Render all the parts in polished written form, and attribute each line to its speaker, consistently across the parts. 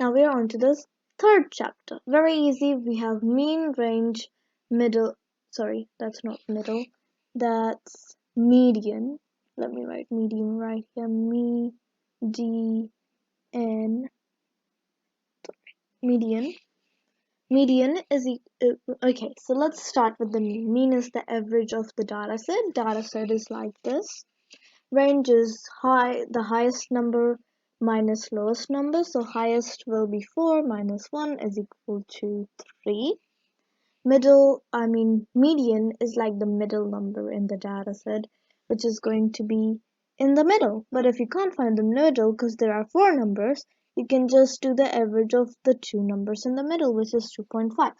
Speaker 1: Now we're on to the third chapter. Very easy. We have mean, range, middle. Sorry, that's not middle. That's median. Let me write median right here. Median. Median. Median is okay. So let's start with the mean. Mean is the average of the data set. Data set is like this. Range is the highest number minus lowest number. So highest will be 4 minus 1 is equal to 3. Median is like the middle number in the data set, which is going to be in the middle. But if you can't find the middle because there are 4 numbers, you can just do the average of the 2 numbers in the middle, which is 2.5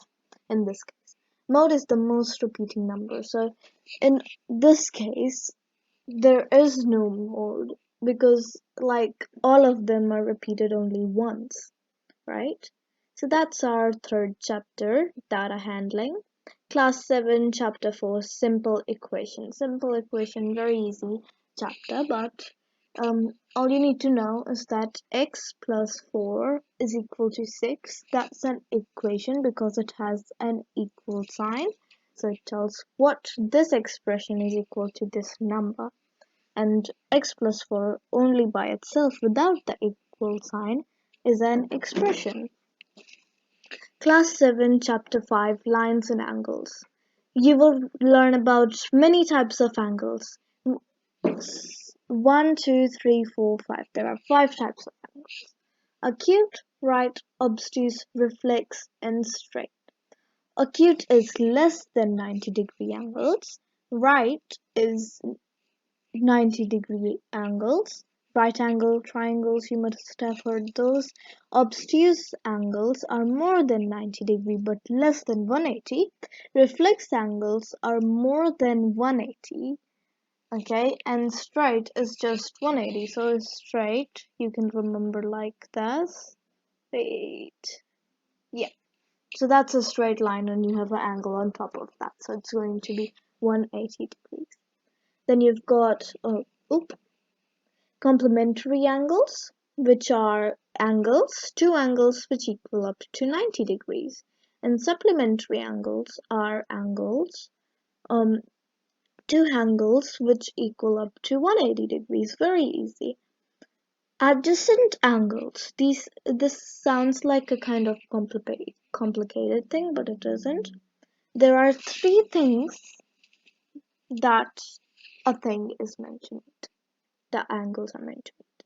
Speaker 1: in this case. Mode is the most repeating number. So in this case, there is no mode because like all of them are repeated only once, right? So that's our third chapter, data handling. Class 7, chapter 4, simple equation. Simple equation, very easy chapter, but all you need to know is that x plus 4 is equal to 6. That's an equation because it has an equal sign. So it tells what this expression is equal to this number. And x plus 4 only by itself without the equal sign is an expression. Class 7, Chapter 5, Lines and Angles. You will learn about many types of angles. 1, 2, 3, 4, 5. There are 5 types of angles. Acute, right, obtuse, reflex, and straight. Acute is less than 90-degree angles. Right is 90-degree angles. Right angle triangles, you must have heard those. Obtuse angles are more than 90 degree but less than 180. Reflex angles are more than 180. Okay, and straight is just 180. So straight, you can remember like this. Wait. Yeah. So that's a straight line and you have an angle on top of that. So it's going to be 180 degrees. Then you've got complementary angles, which are two angles which equal up to 90 degrees. And supplementary angles are two angles which equal up to 180 degrees. Very easy. Adjacent angles. This sounds like a kind of complicated thing, but it isn't. There are 3 things that a thing is mentioned. The angles are mentioned.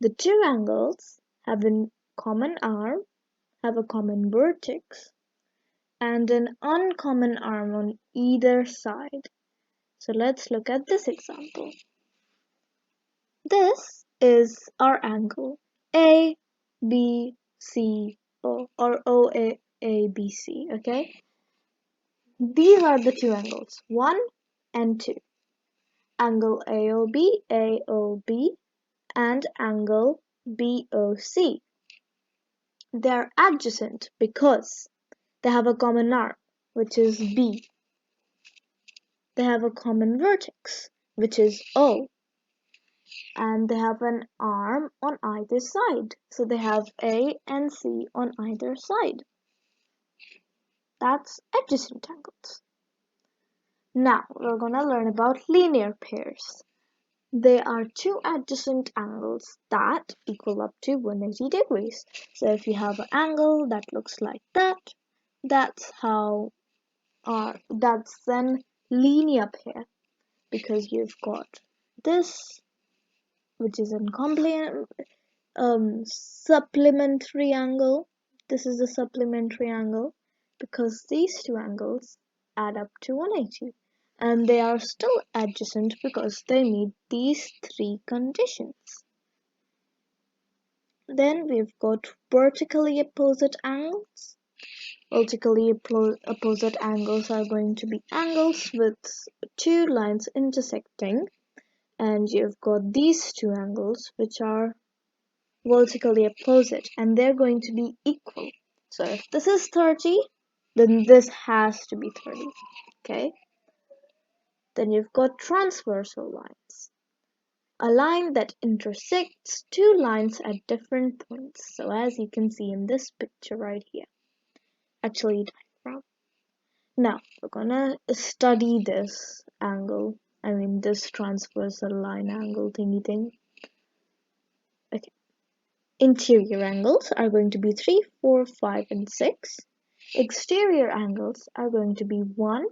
Speaker 1: The 2 angles have a common arm, have a common vertex, and an uncommon arm on either side. So let's look at this example. This is our angle A, B, C, O, or OABC, okay? These are the 2 angles, 1 and 2. Angle AOB, and angle BOC. They are adjacent because they have a common arm, which is B. They have a common vertex, which is O. And they have an arm on either side. So they have A and C on either side. That's adjacent angles. Now we're going to learn about linear pairs. They are 2 adjacent angles that equal up to 180 degrees. So if you have an angle that looks like that, that's an linear pair, because you've got this, which is a supplementary angle. This is a supplementary angle because these 2 angles add up to 180. And they are still adjacent because they meet these 3 conditions. Then we've got vertically opposite angles. Vertically opposite angles are going to be angles with 2 lines intersecting, and you've got these 2 angles which are vertically opposite, and they're going to be equal. So if this is 30, then this has to be 30. Okay? Then you've got transversal lines. a line that intersects two lines at different points. So as you can see in this picture right here, actually diagram. Now we're gonna study this angle. I mean this transversal line angle thingy thing. Okay. Interior angles are going to be 3, 4, 5, and 6. Exterior angles are going to be 1,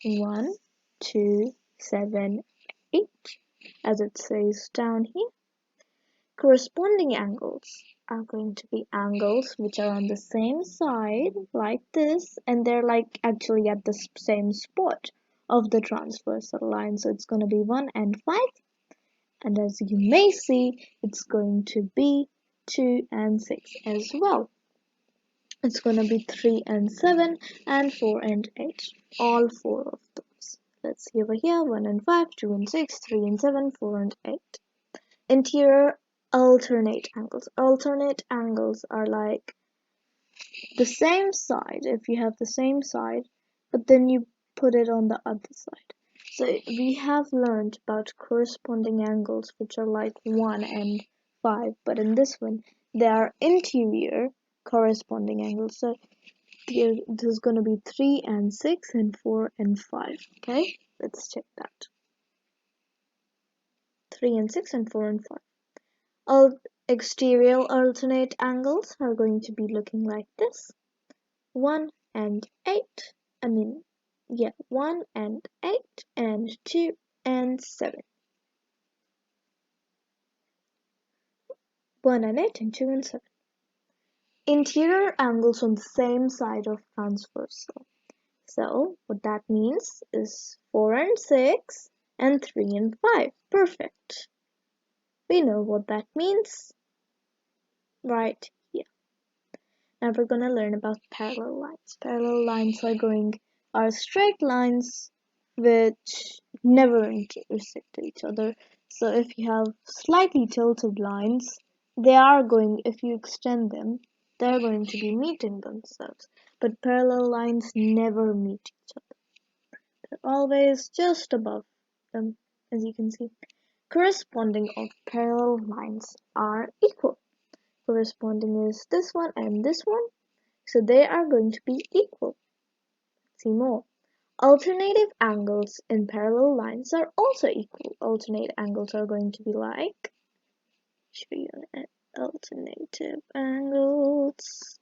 Speaker 1: 1, 2, 7, 8, as it says down here. Corresponding angles are going to be angles which are on the same side like this, and they're like actually at the same spot of the transversal line. So it's going to be 1 and 5, and as you may see, it's going to be 2 and 6 as well. It's going to be 3 and 7 and 4 and 8, all 4 of those. Let's see over here, 1 and 5, 2 and 6, 3 and 7, 4 and 8. Interior alternate angles. Alternate angles are like the same side, if you have the same side, but then you put it on the other side. So we have learned about corresponding angles which are like 1 and 5, but in this one they are interior corresponding angles. So there's going to be 3 and 6 and 4 and 5. Okay, let's check that. 3 and 6 and 4 and 5. Exterior alternate angles are going to be looking like this. 1 and 8. 1 and 8 and 2 and 7. 1 and 8 and 2 and 7. Interior angles on the same side of transversal. So what that means is 4 and 6 and 3 and 5. Perfect. We know what that means right here. Now we're going to learn about parallel lines. Parallel lines are straight lines which never intersect each other. So if you have slightly tilted lines, if you extend them, they're going to be meeting themselves. But parallel lines never meet each other. They're always just above them, as you can see. Corresponding of parallel lines are equal. Corresponding is this one and this one, so they are going to be equal. See more. Alternative angles in parallel lines are also equal. Alternate angles are going to be like, show you alternative angles,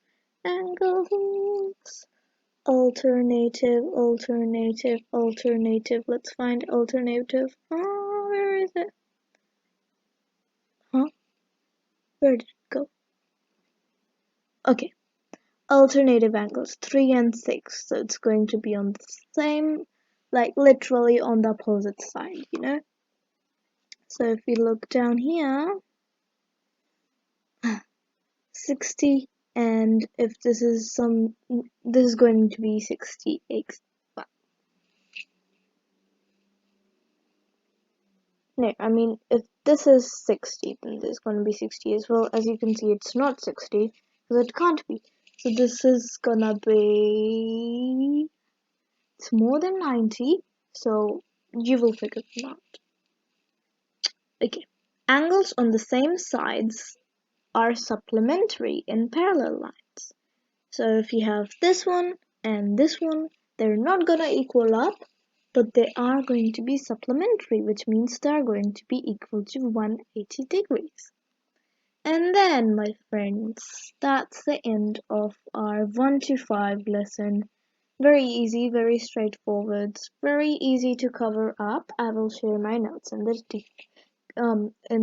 Speaker 1: alternative, let's find alternative. Oh, where is it? Huh? Where did it go? Okay. Alternative angles 3 and 6, so it's going to be on the same, like literally on the opposite side, so if we look down here, 60, and if this is going to be 60x. No, I mean if this is 60, then this is going to be 60 as well. As you can see, it's not 60 because it can't be. So this is gonna be, it's more than 90, so you will figure it out. Okay, angles on the same sides are supplementary in parallel lines. So if you have this one and this one, they're not gonna equal up, but they are going to be supplementary, which means they're going to be equal to 180 degrees. And then, my friends, that's the end of our 1 to 5 lesson. Very easy, very straightforward, very easy to cover up. I will share my notes in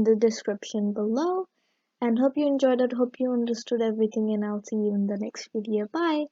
Speaker 1: the description below. And hope you enjoyed it, hope you understood everything, and I'll see you in the next video. Bye!